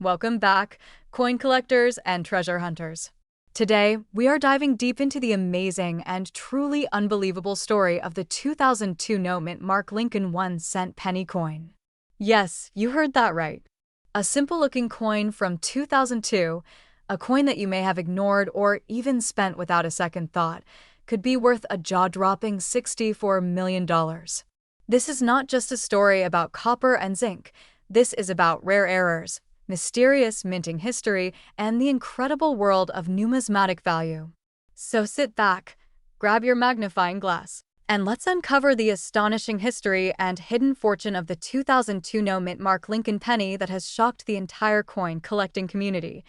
Welcome back, coin collectors and treasure hunters. Today, we are diving deep into the amazing and truly unbelievable story of the 2002 no-mint Mark Lincoln 1-cent penny coin. Yes, you heard that right. A simple-looking coin from 2002, a coin that you may have ignored or even spent without a second thought, could be worth a jaw-dropping $64 million. This is not just a story about copper and zinc. This is about rare errors, mysterious minting history, and the incredible world of numismatic value. So sit back, grab your magnifying glass, and let's uncover the astonishing history and hidden fortune of the 2002 no-mint Mark Lincoln penny that has shocked the entire coin collecting community.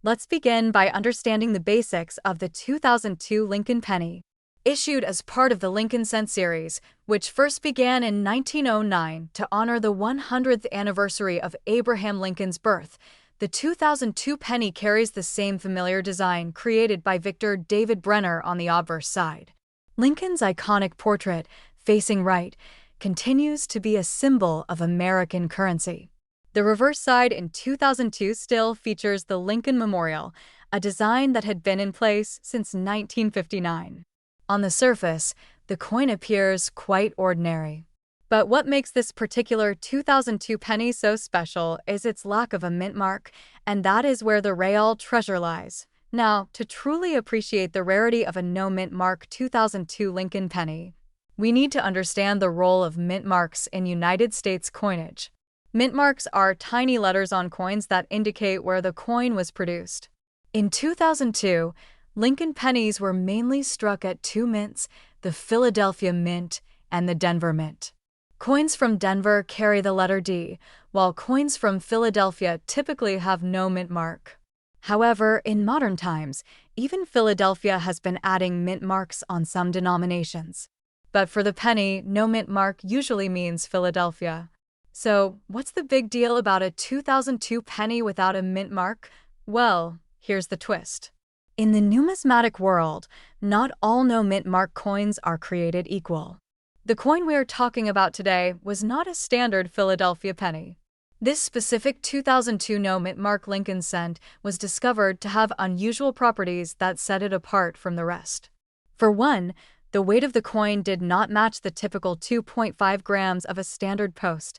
Let's begin by understanding the basics of the 2002 Lincoln penny. Issued as part of the Lincoln Cent series, which first began in 1909 to honor the 100th anniversary of Abraham Lincoln's birth, the 2002 penny carries the same familiar design created by Victor David Brenner on the obverse side. Lincoln's iconic portrait, facing right, continues to be a symbol of American currency. The reverse side in 2002 still features the Lincoln Memorial, a design that had been in place since 1959. On the surface, the coin appears quite ordinary. But what makes this particular 2002 penny so special is its lack of a mint mark, and that is where the real treasure lies. Now, to truly appreciate the rarity of a no-mint mark 2002 Lincoln penny, we need to understand the role of mint marks in United States coinage. Mint marks are tiny letters on coins that indicate where the coin was produced. In 2002, Lincoln pennies were mainly struck at two mints, the Philadelphia Mint and the Denver Mint. Coins from Denver carry the letter D, while coins from Philadelphia typically have no mint mark. However, in modern times, even Philadelphia has been adding mint marks on some denominations. But for the penny, no mint mark usually means Philadelphia. So, what's the big deal about a 2002 penny without a mint mark? Well, here's the twist. In the numismatic world, not all no-mint mark coins are created equal. The coin we are talking about today was not a standard Philadelphia penny. This specific 2002 no-mint Mark Lincoln cent was discovered to have unusual properties that set it apart from the rest. For one, the weight of the coin did not match the typical 2.5 grams of a standard post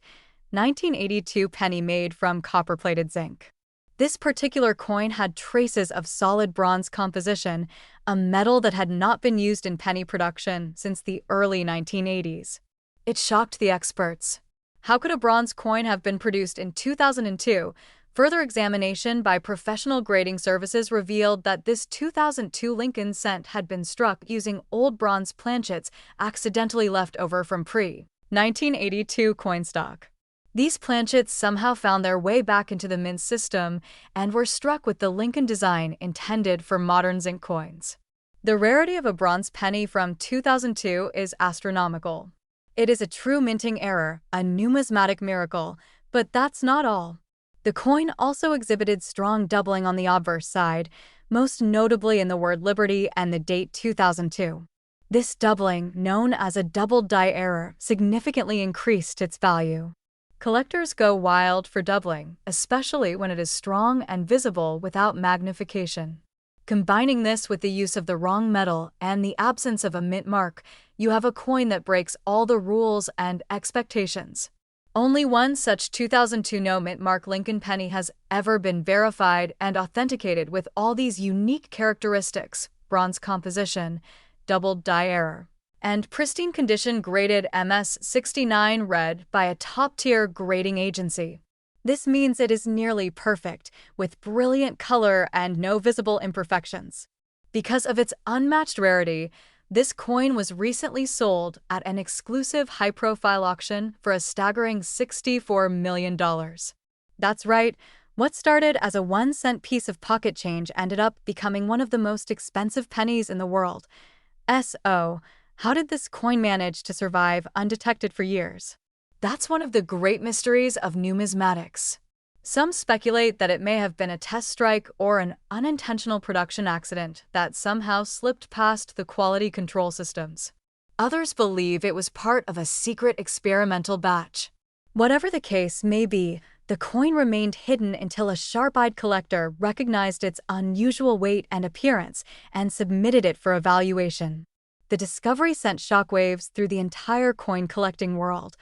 1982 penny made from copper-plated zinc. This particular coin had traces of solid bronze composition, a metal that had not been used in penny production since the early 1980s. It shocked the experts. How could a bronze coin have been produced in 2002? Further examination by professional grading services revealed that this 2002 Lincoln cent had been struck using old bronze planchets accidentally left over from pre-1982 coin stock. These planchets somehow found their way back into the mint system and were struck with the Lincoln design intended for modern zinc coins. The rarity of a bronze penny from 2002 is astronomical. It is a true minting error, a numismatic miracle, but that's not all. The coin also exhibited strong doubling on the obverse side, most notably in the word Liberty and the date 2002. This doubling, known as a doubled die error, significantly increased its value. Collectors go wild for doubling, especially when it is strong and visible without magnification. Combining this with the use of the wrong metal and the absence of a mint mark, you have a coin that breaks all the rules and expectations. Only one such 2002 no-mint Mark Lincoln penny has ever been verified and authenticated with all these unique characteristics: bronze composition, doubled die error, and pristine condition, graded MS69 red by a top-tier grading agency. This means it is nearly perfect, with brilliant color and no visible imperfections. Because of its unmatched rarity, this coin was recently sold at an exclusive high-profile auction for a staggering $64 million. That's right, what started as a 1-cent piece of pocket change ended up becoming one of the most expensive pennies in the world. How did this coin manage to survive undetected for years? That's one of the great mysteries of numismatics. Some speculate that it may have been a test strike or an unintentional production accident that somehow slipped past the quality control systems. Others believe it was part of a secret experimental batch. Whatever the case may be, The coin remained hidden until a sharp-eyed collector recognized its unusual weight and appearance and submitted it for evaluation. The discovery sent shockwaves through the entire coin collecting world.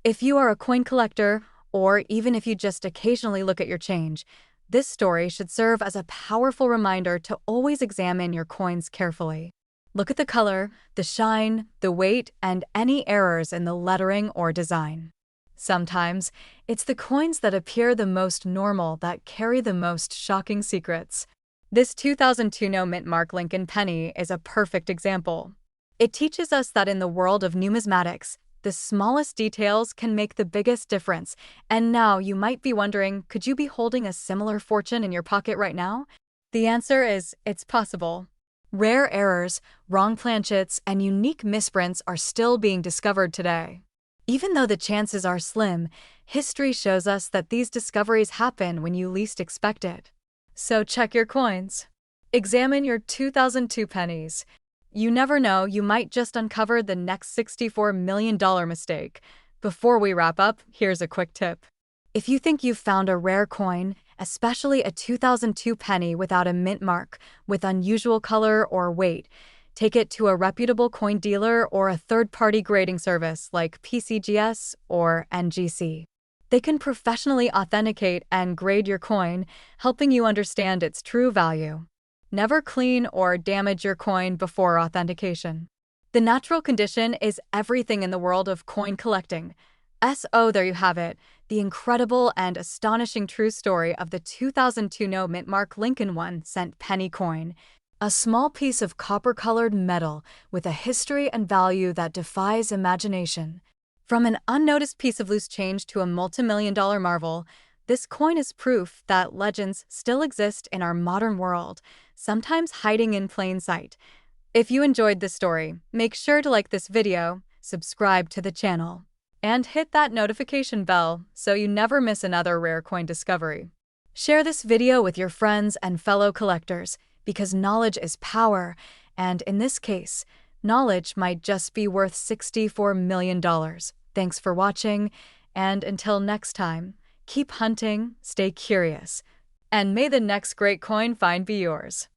If you are a coin collector, or even if you just occasionally look at your change, this story should serve as a powerful reminder to always examine your coins carefully. Look at the color, the shine, the weight, and any errors in the lettering or design. Sometimes, it's the coins that appear the most normal that carry the most shocking secrets. This 2002 No Mint Mark Lincoln penny is a perfect example. It teaches us that in the world of numismatics, the smallest details can make the biggest difference. And now you might be wondering, could you be holding a similar fortune in your pocket right now? The answer is, it's possible. Rare errors, wrong planchets, and unique misprints are still being discovered today. Even though the chances are slim, history shows us that these discoveries happen when you least expect it. So check your coins. Examine your 2002 pennies. You never know, you might just uncover the next $64 million mistake. Before we wrap up, here's a quick tip. If you think you've found a rare coin, especially a 2002 penny without a mint mark, with unusual color or weight, take it to a reputable coin dealer or a third-party grading service like PCGS or NGC. They can professionally authenticate and grade your coin, helping you understand its true value. Never clean or damage your coin before authentication. The natural condition is everything in the world of coin collecting. There you have it, the incredible and astonishing true story of the 2002 No Mint Mark Lincoln 1-cent penny coin. A small piece of copper-colored metal with a history and value that defies imagination. From an unnoticed piece of loose change to a multi-million-dollar marvel, this coin is proof that legends still exist in our modern world, sometimes hiding in plain sight. If you enjoyed this story, make sure to like this video, subscribe to the channel, and hit that notification bell so you never miss another rare coin discovery. Share this video with your friends and fellow collectors, because knowledge is power, and in this case, knowledge might just be worth $64 million. Thanks for watching, and until next time, keep hunting, stay curious, and may the next great coin find be yours.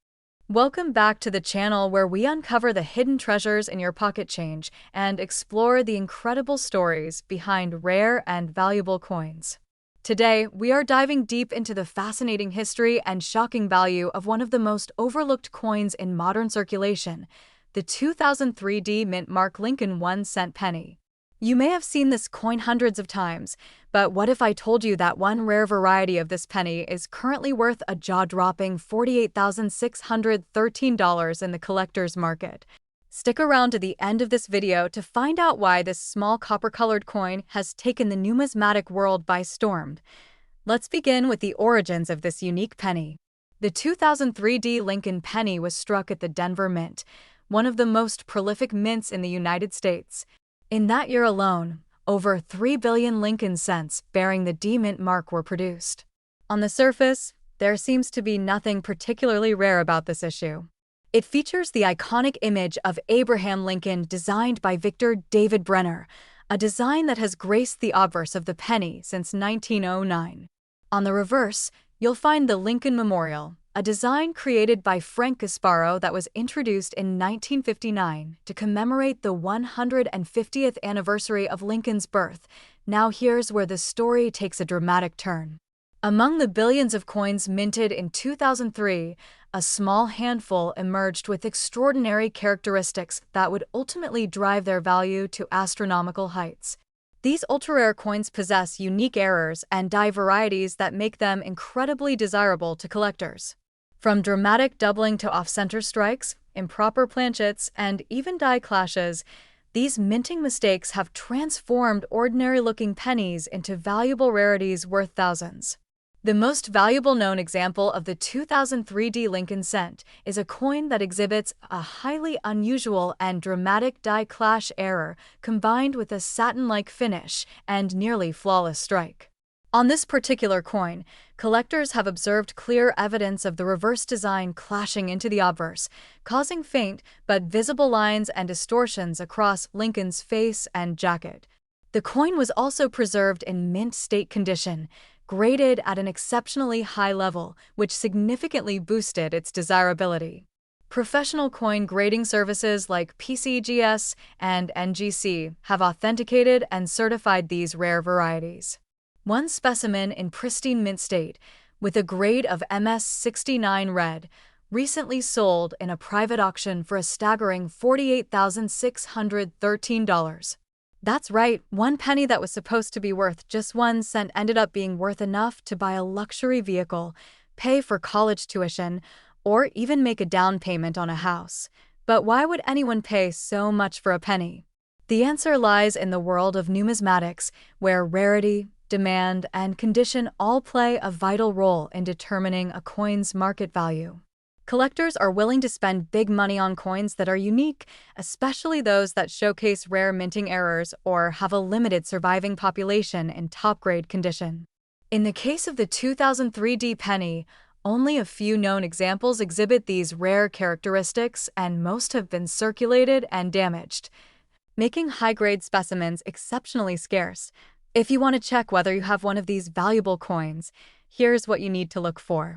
Welcome back to the channel where we uncover the hidden treasures in your pocket change and explore the incredible stories behind rare and valuable coins. Today, we are diving deep into the fascinating history and shocking value of one of the most overlooked coins in modern circulation, the 2003 Mint Mark Lincoln 1-cent penny. You may have seen this coin hundreds of times, but what if I told you that one rare variety of this penny is currently worth a jaw-dropping $48,613 in the collector's market? Stick around to the end of this video to find out why this small copper-colored coin has taken the numismatic world by storm. Let's begin with the origins of this unique penny. The 2003 Lincoln penny was struck at the Denver Mint, one of the most prolific mints in the United States. In that year alone, over 3 billion Lincoln cents bearing the D Mint mark were produced. On the surface, there seems to be nothing particularly rare about this issue. It features the iconic image of Abraham Lincoln designed by Victor David Brenner, a design that has graced the obverse of the penny since 1909. On the reverse, you'll find the Lincoln Memorial, a design created by Frank Gasparo that was introduced in 1959 to commemorate the 150th anniversary of Lincoln's birth. Now here's where the story takes a dramatic turn. Among the billions of coins minted in 2003, a small handful emerged with extraordinary characteristics that would ultimately drive their value to astronomical heights. These ultra-rare coins possess unique errors and die varieties that make them incredibly desirable to collectors. From dramatic doubling to off-center strikes, improper planchets, and even die clashes, these minting mistakes have transformed ordinary-looking pennies into valuable rarities worth thousands. The most valuable known example of the 2003 Lincoln cent is a coin that exhibits a highly unusual and dramatic die clash error combined with a satin-like finish and nearly flawless strike. On this particular coin, collectors have observed clear evidence of the reverse design clashing into the obverse, causing faint but visible lines and distortions across Lincoln's face and jacket. The coin was also preserved in mint state condition, graded at an exceptionally high level, which significantly boosted its desirability. Professional coin grading services like PCGS and NGC have authenticated and certified these rare varieties. One specimen in pristine mint state, with a grade of MS69 red, recently sold in a private auction for a staggering $48,613. That's right, one penny that was supposed to be worth just 1 cent ended up being worth enough to buy a luxury vehicle, pay for college tuition, or even make a down payment on a house. But why would anyone pay so much for a penny? The answer lies in the world of numismatics, where rarity, demand, and condition all play a vital role in determining a coin's market value. Collectors are willing to spend big money on coins that are unique, especially those that showcase rare minting errors or have a limited surviving population in top-grade condition. In the case of the 2003 penny, only a few known examples exhibit these rare characteristics, and most have been circulated and damaged, making high-grade specimens exceptionally scarce. If you want to check whether you have one of these valuable coins, here's what you need to look for.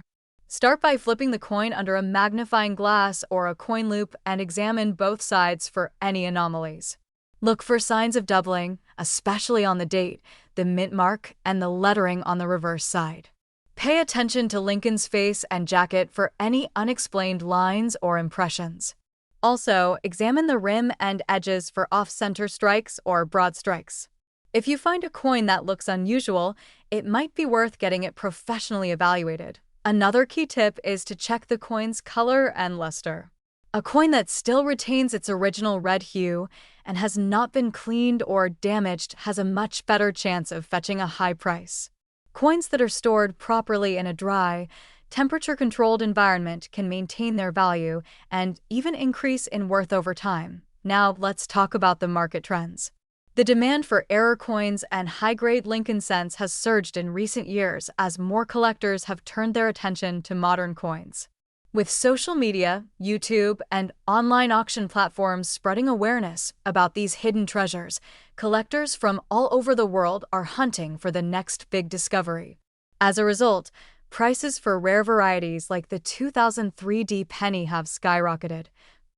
Start by flipping the coin under a magnifying glass or a coin loop and examine both sides for any anomalies. Look for signs of doubling, especially on the date, the mint mark, and the lettering on the reverse side. Pay attention to Lincoln's face and jacket for any unexplained lines or impressions. Also, examine the rim and edges for off-center strikes or broad strikes. If you find a coin that looks unusual, it might be worth getting it professionally evaluated. Another key tip is to check the coin's color and luster. A coin that still retains its original red hue and has not been cleaned or damaged has a much better chance of fetching a high price. Coins that are stored properly in a dry, temperature-controlled environment can maintain their value and even increase in worth over time. Now, let's talk about the market trends. The demand for error coins and high-grade Lincoln cents has surged in recent years as more collectors have turned their attention to modern coins. With social media, YouTube, and online auction platforms spreading awareness about these hidden treasures, collectors from all over the world are hunting for the next big discovery. As a result, prices for rare varieties like the 2003 penny have skyrocketed,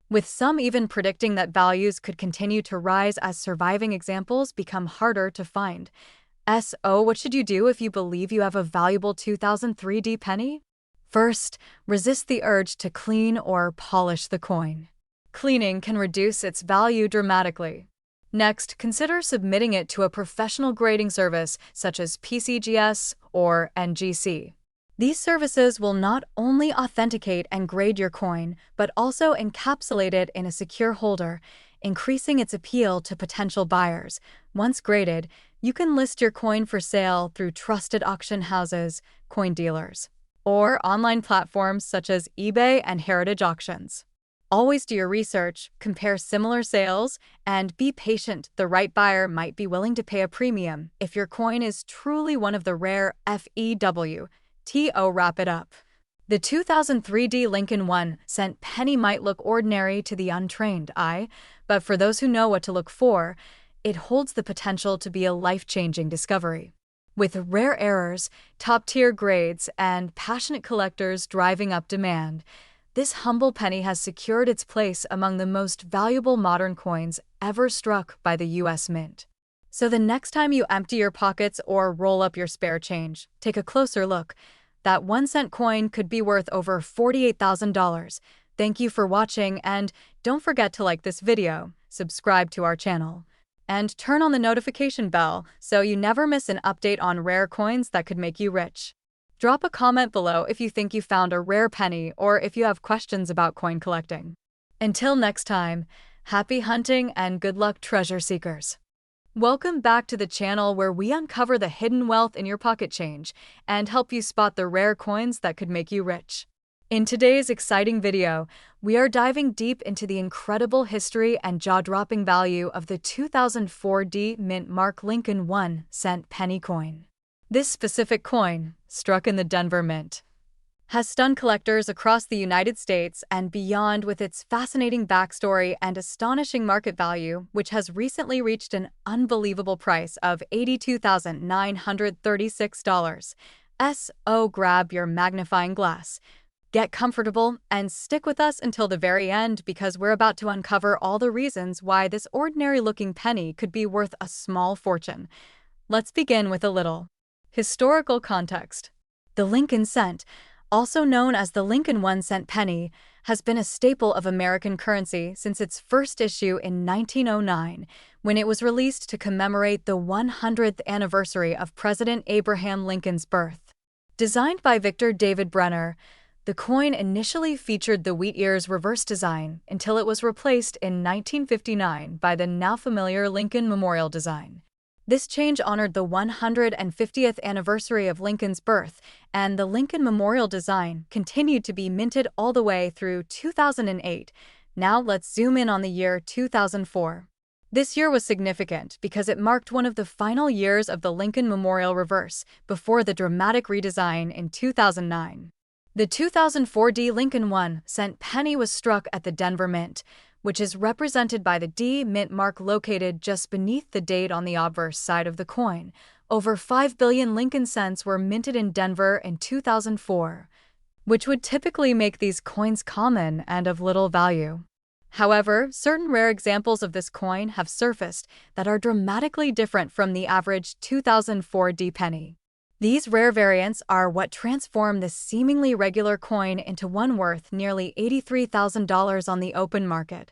with some even predicting that values could continue to rise as surviving examples become harder to find. So, what should you do if you believe you have a valuable 2003 penny? First, resist the urge to clean or polish the coin. Cleaning can reduce its value dramatically. Next, consider submitting it to a professional grading service such as PCGS or NGC. These services will not only authenticate and grade your coin, but also encapsulate it in a secure holder, increasing its appeal to potential buyers. Once graded, you can list your coin for sale through trusted auction houses, coin dealers, or online platforms such as eBay and Heritage Auctions. Always do your research, compare similar sales, and be patient. The right buyer might be willing to pay a premium if your coin is truly one of the rare FEWTO. Wrap it up. The 2003 Lincoln 1 cent penny might look ordinary to the untrained eye, but for those who know what to look for, it holds the potential to be a life-changing discovery. With rare errors, top-tier grades, and passionate collectors driving up demand, this humble penny has secured its place among the most valuable modern coins ever struck by the U.S. Mint. So the next time you empty your pockets or roll up your spare change, take a closer look. That 1-cent coin could be worth over $48,000. Thank you for watching, and don't forget to like this video, subscribe to our channel, and turn on the notification bell so you never miss an update on rare coins that could make you rich. Drop a comment below if you think you found a rare penny or if you have questions about coin collecting. Until next time, happy hunting and good luck, treasure seekers. Welcome back to the channel where we uncover the hidden wealth in your pocket change and help you spot the rare coins that could make you rich. In today's exciting video, we are diving deep into the incredible history and jaw-dropping value of the 2004 Mint Mark Lincoln 1 cent penny coin. This specific coin, struck in the Denver Mint, has stunned collectors across the United States and beyond with its fascinating backstory and astonishing market value, which has recently reached an unbelievable price of $82,936. Grab your magnifying glass. Get comfortable and stick with us until the very end because we're about to uncover all the reasons why this ordinary-looking penny could be worth a small fortune. Let's begin with a little historical context. The Lincoln cent, also known as the Lincoln 1-cent penny, has been a staple of American currency since its first issue in 1909, when it was released to commemorate the 100th anniversary of President Abraham Lincoln's birth. Designed by Victor David Brenner, the coin initially featured the wheat ears reverse design until it was replaced in 1959 by the now familiar Lincoln Memorial design. This change honored the 150th anniversary of Lincoln's birth, and the Lincoln Memorial design continued to be minted all the way through 2008. Now let's zoom in on the year 2004. This year was significant because it marked one of the final years of the Lincoln Memorial reverse before the dramatic redesign in 2009. The 2004 Lincoln 1-cent penny was struck at the Denver Mint, which is represented by the D Mint mark located just beneath the date on the obverse side of the coin. Over 5 billion Lincoln cents were minted in Denver in 2004, which would typically make these coins common and of little value. However, certain rare examples of this coin have surfaced that are dramatically different from the average 2004 D penny. These rare variants are what transform this seemingly regular coin into one worth nearly $83,000 on the open market.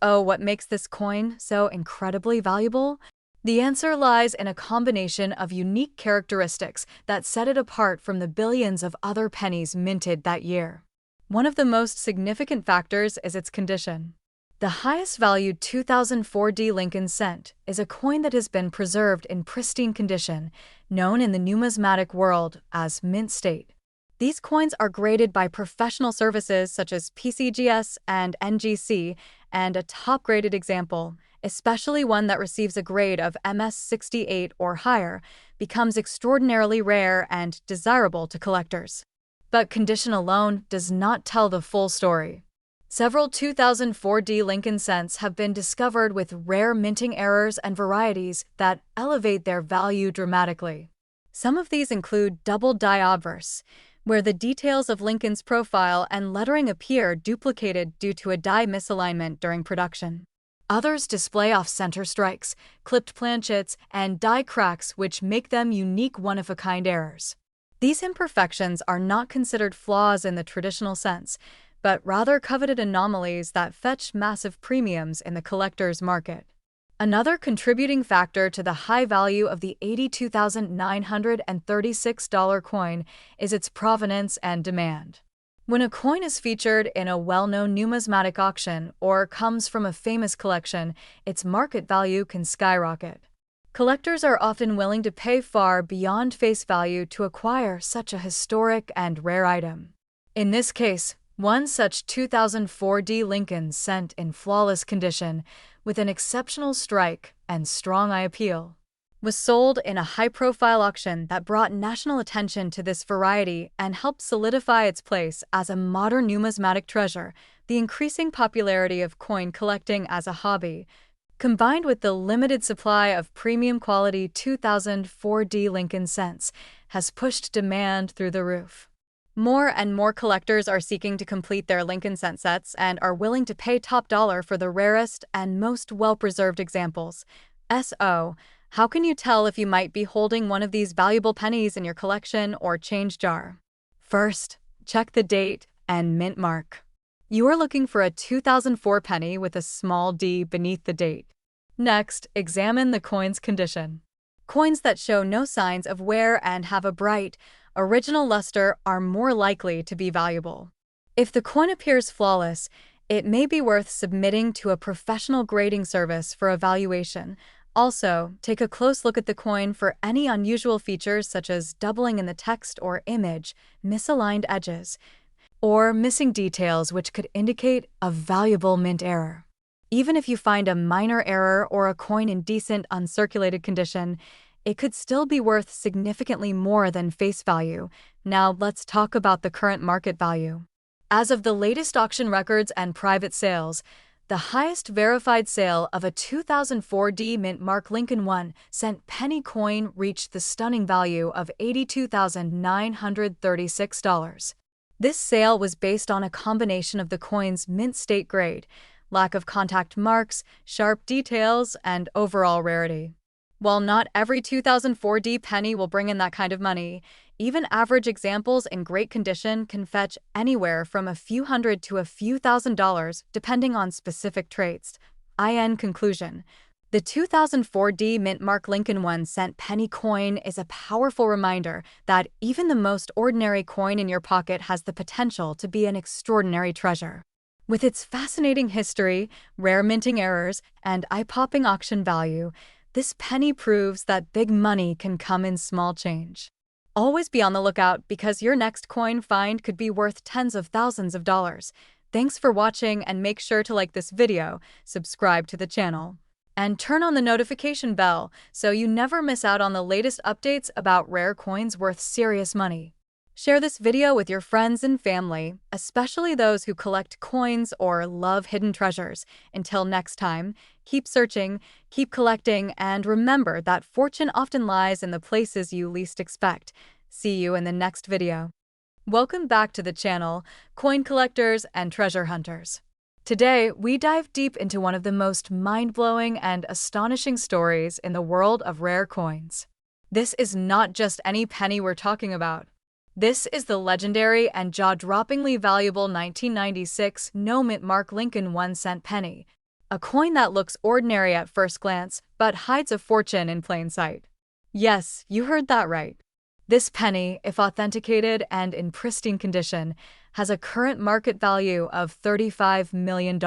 What makes this coin so incredibly valuable? The answer lies in a combination of unique characteristics that set it apart from the billions of other pennies minted that year. One of the most significant factors is its condition. The highest valued 2004 Lincoln cent is a coin that has been preserved in pristine condition, known in the numismatic world as mint state. These coins are graded by professional services such as PCGS and NGC, and a top-graded example, especially one that receives a grade of MS68 or higher, becomes extraordinarily rare and desirable to collectors. But condition alone does not tell the full story. Several 2004 Lincoln cents have been discovered with rare minting errors and varieties that elevate their value dramatically. Some of these include double die obverse, where the details of Lincoln's profile and lettering appear duplicated due to a die misalignment during production. Others display off-center strikes, clipped planchets, and die cracks which make them unique one-of-a-kind errors. These imperfections are not considered flaws in the traditional sense, but rather coveted anomalies that fetch massive premiums in the collector's market. Another contributing factor to the high value of the $82,936 coin is its provenance and demand. When a coin is featured in a well-known numismatic auction or comes from a famous collection, its market value can skyrocket. Collectors are often willing to pay far beyond face value to acquire such a historic and rare item. In this case, one such 2004 Lincoln cent in flawless condition, with an exceptional strike and strong eye appeal, was sold in a high-profile auction that brought national attention to this variety and helped solidify its place as a modern numismatic treasure. The increasing popularity of coin collecting as a hobby, combined with the limited supply of premium-quality 2004 Lincoln cents, has pushed demand through the roof. More and more collectors are seeking to complete their Lincoln cent sets and are willing to pay top dollar for the rarest and most well-preserved examples. How can you tell if you might be holding one of these valuable pennies in your collection or change jar? First, check the date and mint mark. You are looking for a 2004 penny with a small d beneath the date. Next, examine the coin's condition. Coins that show no signs of wear and have a bright, original luster are more likely to be valuable. If the coin appears flawless, it may be worth submitting to a professional grading service for evaluation. Also, take a close look at the coin for any unusual features such as doubling in the text or image, misaligned edges, or missing details which could indicate a valuable mint error. Even if you find a minor error or a coin in decent, uncirculated condition, it could still be worth significantly more than face value. Now let's talk about the current market value. As of the latest auction records and private sales, the highest verified sale of a 2004 D Mint Mark Lincoln 1-cent penny coin reached the stunning value of $82,936. This sale was based on a combination of the coin's mint state grade, lack of contact marks, sharp details, and overall rarity. While not every 2004 D penny will bring in that kind of money, even average examples in great condition can fetch anywhere from a few hundred to a few $1,000s, depending on specific traits. In conclusion, the 2004 D Mint Mark Lincoln 1-cent penny coin is a powerful reminder that even the most ordinary coin in your pocket has the potential to be an extraordinary treasure. With its fascinating history, rare minting errors, and eye-popping auction value, this penny proves that big money can come in small change. Always be on the lookout because your next coin find could be worth tens of thousands of dollars. Thanks for watching, and make sure to like this video, subscribe to the channel, and turn on the notification bell so you never miss out on the latest updates about rare coins worth serious money. Share this video with your friends and family, especially those who collect coins or love hidden treasures. Until next time, keep searching, keep collecting, and remember that fortune often lies in the places you least expect. See you in the next video. Welcome back to the channel, coin collectors and treasure hunters. Today, we dive deep into one of the most mind-blowing and astonishing stories in the world of rare coins. This is not just any penny we're talking about. This is the legendary and jaw-droppingly valuable 1996 No Mint Mark Lincoln 1-cent penny, a coin that looks ordinary at first glance but hides a fortune in plain sight. Yes, you heard that right. This penny, if authenticated and in pristine condition, has a current market value of $35 million.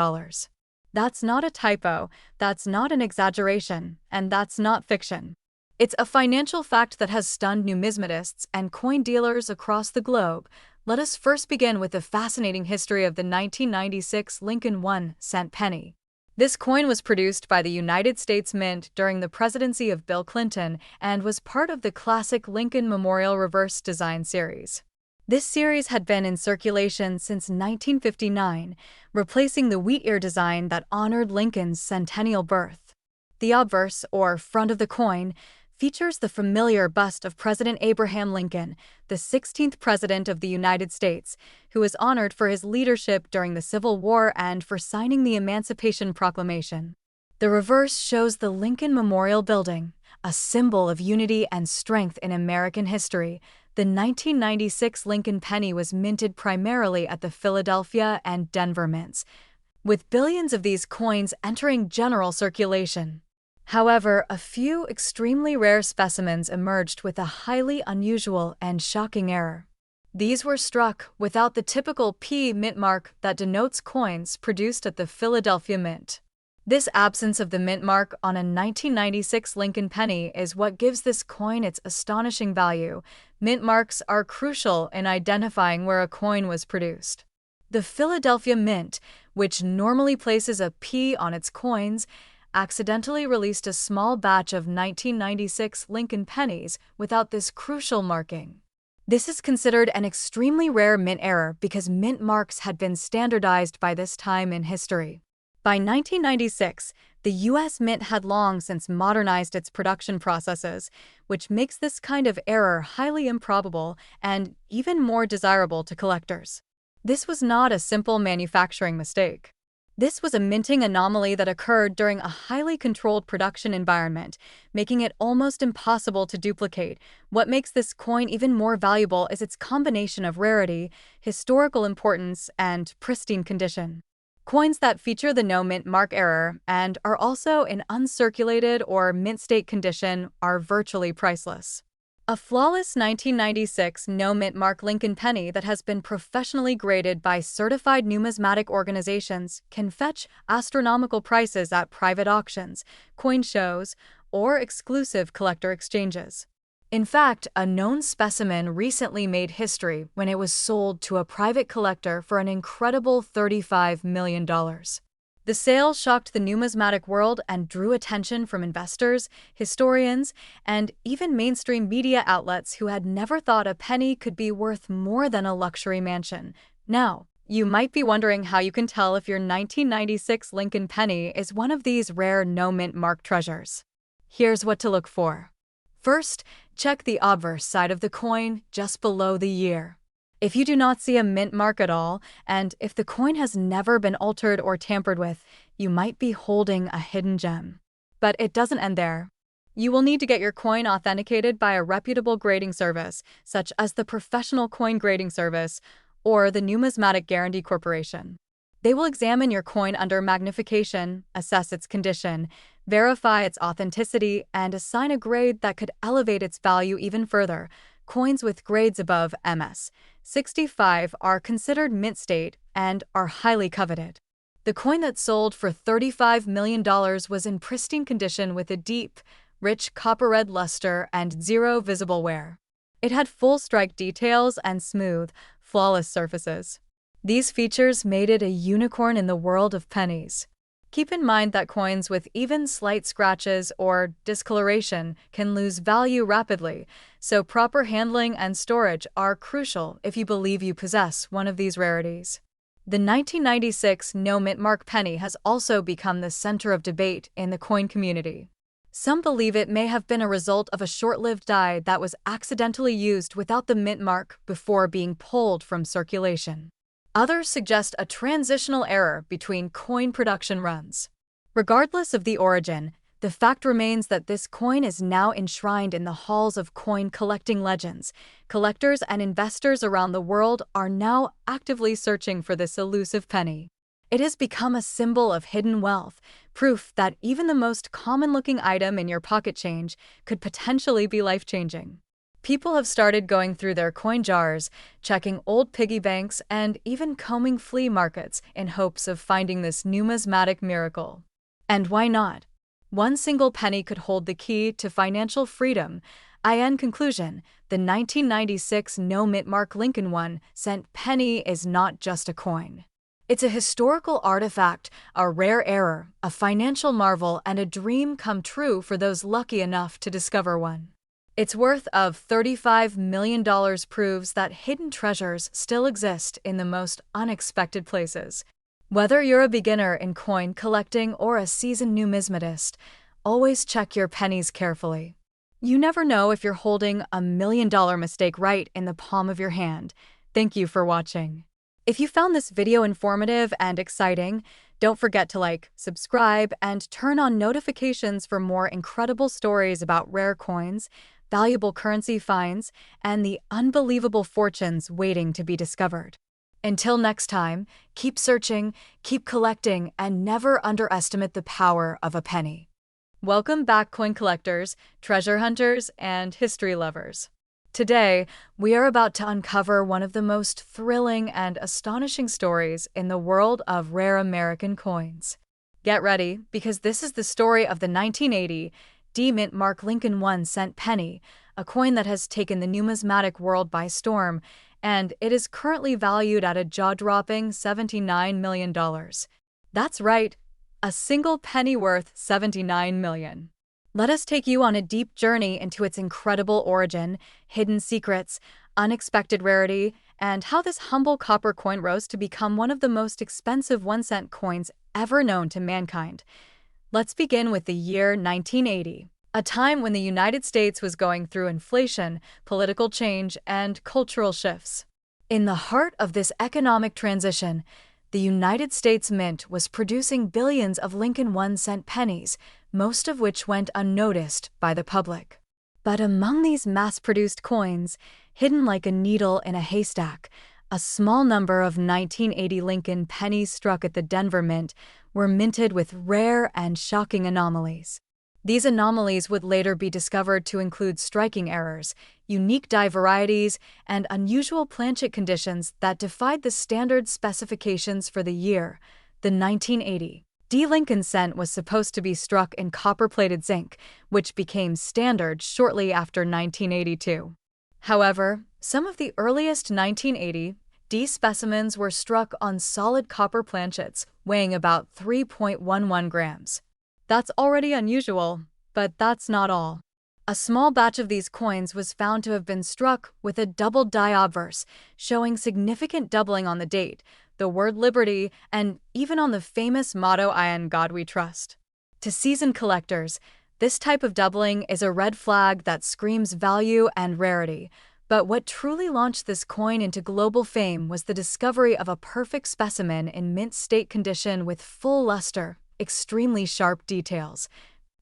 That's not a typo, that's not an exaggeration, and that's not fiction. It's a financial fact that has stunned numismatists and coin dealers across the globe. Let us first begin with the fascinating history of the 1996 Lincoln 1-cent penny. This coin was produced by the United States Mint during the presidency of Bill Clinton and was part of the classic Lincoln Memorial Reverse Design series. This series had been in circulation since 1959, replacing the wheat ear design that honored Lincoln's centennial birth. The obverse, or front of the coin, features the familiar bust of President Abraham Lincoln, the 16th President of the United States, who was honored for his leadership during the Civil War and for signing the Emancipation Proclamation. The reverse shows the Lincoln Memorial Building, a symbol of unity and strength in American history. The 1996 Lincoln penny was minted primarily at the Philadelphia and Denver mints, with billions of these coins entering general circulation. However, a few extremely rare specimens emerged with a highly unusual and shocking error. These were struck without the typical P mint mark that denotes coins produced at the Philadelphia Mint. This absence of the mint mark on a 1996 Lincoln penny is what gives this coin its astonishing value. Mint marks are crucial in identifying where a coin was produced. The Philadelphia Mint, which normally places a P on its coins, accidentally released a small batch of 1996 Lincoln pennies without this crucial marking. This is considered an extremely rare mint error because mint marks had been standardized by this time in history. By 1996, the U.S. Mint had long since modernized its production processes, which makes this kind of error highly improbable and even more desirable to collectors. This was not a simple manufacturing mistake. This was a minting anomaly that occurred during a highly controlled production environment, making it almost impossible to duplicate. What makes this coin even more valuable is its combination of rarity, historical importance, and pristine condition. Coins that feature the no mint mark error and are also in uncirculated or mint state condition are virtually priceless. A flawless 1996 no mint mark Lincoln penny that has been professionally graded by certified numismatic organizations can fetch astronomical prices at private auctions, coin shows, or exclusive collector exchanges. In fact, a known specimen recently made history when it was sold to a private collector for an incredible $35 million. The sale shocked the numismatic world and drew attention from investors, historians, and even mainstream media outlets who had never thought a penny could be worth more than a luxury mansion. Now, you might be wondering how you can tell if your 1996 Lincoln penny is one of these rare no-mint mark treasures. Here's what to look for. First, check the obverse side of the coin just below the year. If you do not see a mint mark at all, and if the coin has never been altered or tampered with, you might be holding a hidden gem. But it doesn't end there. You will need to get your coin authenticated by a reputable grading service, such as the Professional Coin Grading Service or the Numismatic Guarantee Corporation. They will examine your coin under magnification, assess its condition, verify its authenticity, and assign a grade that could elevate its value even further. Coins with grades above MS 65 are considered mint state and are highly coveted. The coin that sold for $35 million was in pristine condition with a deep, rich copper-red luster and zero visible wear. It had full strike details and smooth, flawless surfaces. These features made it a unicorn in the world of pennies. Keep in mind that coins with even slight scratches or discoloration can lose value rapidly, so proper handling and storage are crucial if you believe you possess one of these rarities. The 1996 no-mint mark penny has also become the center of debate in the coin community. Some believe it may have been a result of a short-lived die that was accidentally used without the mint mark before being pulled from circulation. Others suggest a transitional error between coin production runs. Regardless of the origin, the fact remains that this coin is now enshrined in the halls of coin collecting legends. Collectors and investors around the world are now actively searching for this elusive penny. It has become a symbol of hidden wealth, proof that even the most common-looking item in your pocket change could potentially be life-changing. People have started going through their coin jars, checking old piggy banks, and even combing flea markets in hopes of finding this numismatic miracle. And why not? One single penny could hold the key to financial freedom. In conclusion, the 1996 no-mint mark Lincoln 1-cent penny is not just a coin. It's a historical artifact, a rare error, a financial marvel, and a dream come true for those lucky enough to discover one. Its worth of $35 million proves that hidden treasures still exist in the most unexpected places. Whether you're a beginner in coin collecting or a seasoned numismatist, always check your pennies carefully. You never know if you're holding a $1 million mistake right in the palm of your hand. Thank you for watching. If you found this video informative and exciting, don't forget to like, subscribe, and turn on notifications for more incredible stories about rare coins, valuable currency finds, and the unbelievable fortunes waiting to be discovered. Until next time, keep searching, keep collecting, and never underestimate the power of a penny. Welcome back, coin collectors, treasure hunters, and history lovers. Today, we are about to uncover one of the most thrilling and astonishing stories in the world of rare American coins. Get ready, because this is the story of the 1980 D-Mint mark Lincoln 1-cent penny, a coin that has taken the numismatic world by storm, and it is currently valued at a jaw-dropping $79 million. That's right, a single penny worth $79 million. Let us take you on a deep journey into its incredible origin, hidden secrets, unexpected rarity, and how this humble copper coin rose to become one of the most expensive 1-cent coins ever known to mankind. Let's begin with the year 1980, a time when the United States was going through inflation, political change, and cultural shifts. In the heart of this economic transition, the United States Mint was producing billions of Lincoln 1-cent pennies, most of which went unnoticed by the public. But among these mass-produced coins, hidden like a needle in a haystack, a small number of 1980 Lincoln pennies struck at the Denver Mint were minted with rare and shocking anomalies. These anomalies would later be discovered to include striking errors, unique die varieties, and unusual planchet conditions that defied the standard specifications for the year. The 1980 D. Lincoln cent was supposed to be struck in copper-plated zinc, which became standard shortly after 1982. However, some of the earliest 1980 D specimens were struck on solid copper planchets weighing about 3.11 grams. That's already unusual, but that's not all. A small batch of these coins was found to have been struck with a double die obverse, showing significant doubling on the date, the word liberty, and even on the famous motto "In God We Trust." To seasoned collectors, this type of doubling is a red flag that screams value and rarity. But what truly launched this coin into global fame was the discovery of a perfect specimen in mint state condition with full luster, extremely sharp details,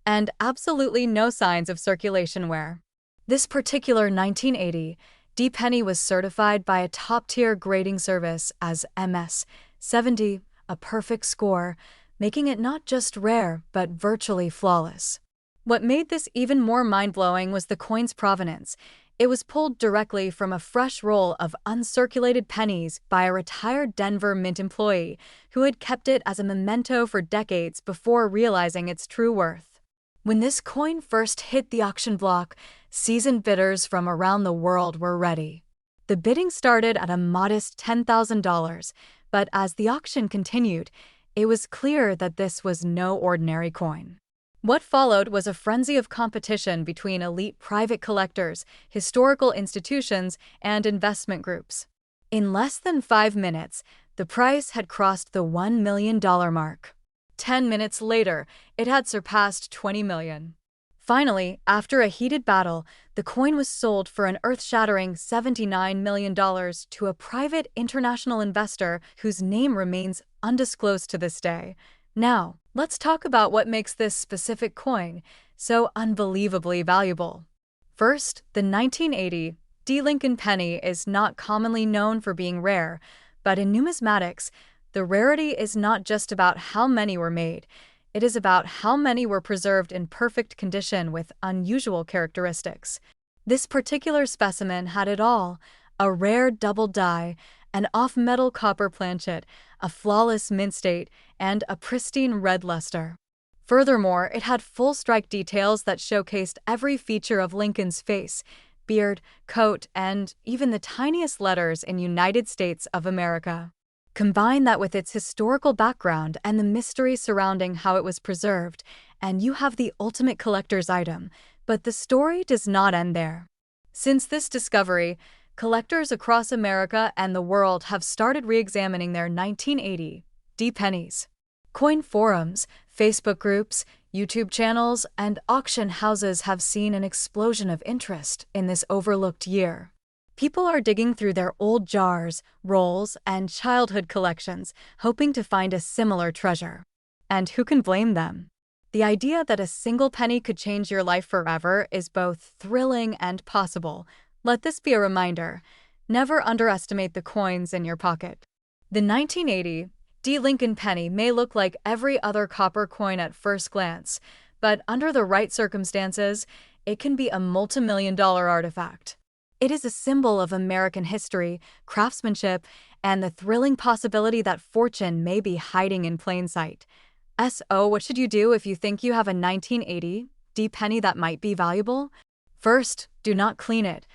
and absolutely no signs of circulation wear. This particular 1980 D penny was certified by a top-tier grading service as MS 70, a perfect score, making it not just rare but virtually flawless. What made this even more mind-blowing was the coin's provenance. It was pulled directly from a fresh roll of uncirculated pennies by a retired Denver Mint employee who had kept it as a memento for decades before realizing its true worth. When this coin first hit the auction block, seasoned bidders from around the world were ready. The bidding started at a modest $10,000, but as the auction continued, it was clear that this was no ordinary coin. What followed was a frenzy of competition between elite private collectors, historical institutions, and investment groups. In less than 5 minutes, the price had crossed the $1 million mark. 10 minutes later, it had surpassed $20 million. Finally, after a heated battle, the coin was sold for an earth-shattering $79 million to a private international investor whose name remains undisclosed to this day. Now, let's talk about what makes this specific coin so unbelievably valuable. First, the 1980 D. Lincoln penny is not commonly known for being rare, but in numismatics, the rarity is not just about how many were made. It is about how many were preserved in perfect condition with unusual characteristics. This particular specimen had it all: a rare double die, an off-metal copper planchet, a flawless mint state, and a pristine red luster. Furthermore, it had full strike details that showcased every feature of Lincoln's face, beard, coat, and even the tiniest letters in United States of America. Combine that with its historical background and the mystery surrounding how it was preserved, and you have the ultimate collector's item. But the story does not end there. Since this discovery, collectors across America and the world have started re-examining their 1980 D pennies. Coin forums, Facebook groups, YouTube channels, and auction houses have seen an explosion of interest in this overlooked year. People are digging through their old jars, rolls, and childhood collections, hoping to find a similar treasure. And who can blame them? The idea that a single penny could change your life forever is both thrilling and possible. Let this be a reminder: never underestimate the coins in your pocket. The 1980 D. Lincoln penny may look like every other copper coin at first glance, but under the right circumstances, it can be a multi-million-dollar artifact. It is a symbol of American history, craftsmanship, and the thrilling possibility that fortune may be hiding in plain sight. So, what should you do if you think you have a 1980 D penny that might be valuable? First, do not clean it.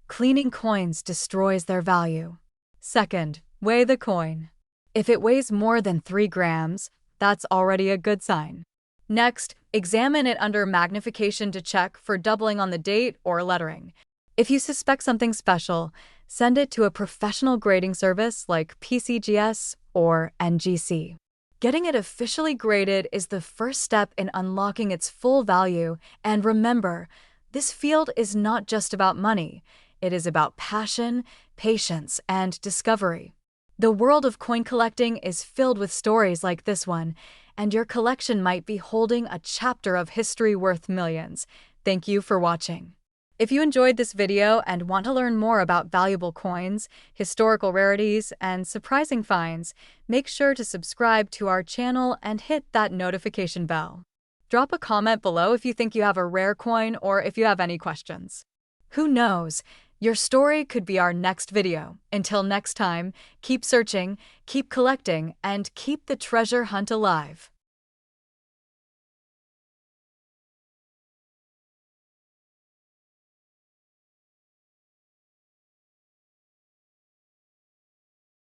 Cleaning coins destroys their value. Second, weigh the coin. If it weighs more than 3 grams, that's already a good sign. Next, examine it under magnification to check for doubling on the date or lettering. If you suspect something special, send it to a professional grading service like PCGS or NGC. Getting it officially graded is the first step in unlocking its full value, and remember, this field is not just about money. It is about passion, patience, and discovery. The world of coin collecting is filled with stories like this one, and your collection might be holding a chapter of history worth millions. Thank you for watching. If you enjoyed this video and want to learn more about valuable coins, historical rarities, and surprising finds, make sure to subscribe to our channel and hit that notification bell. Drop a comment below if you think you have a rare coin or if you have any questions. Who knows? Your story could be our next video. Until next time, keep searching, keep collecting, and keep the treasure hunt alive.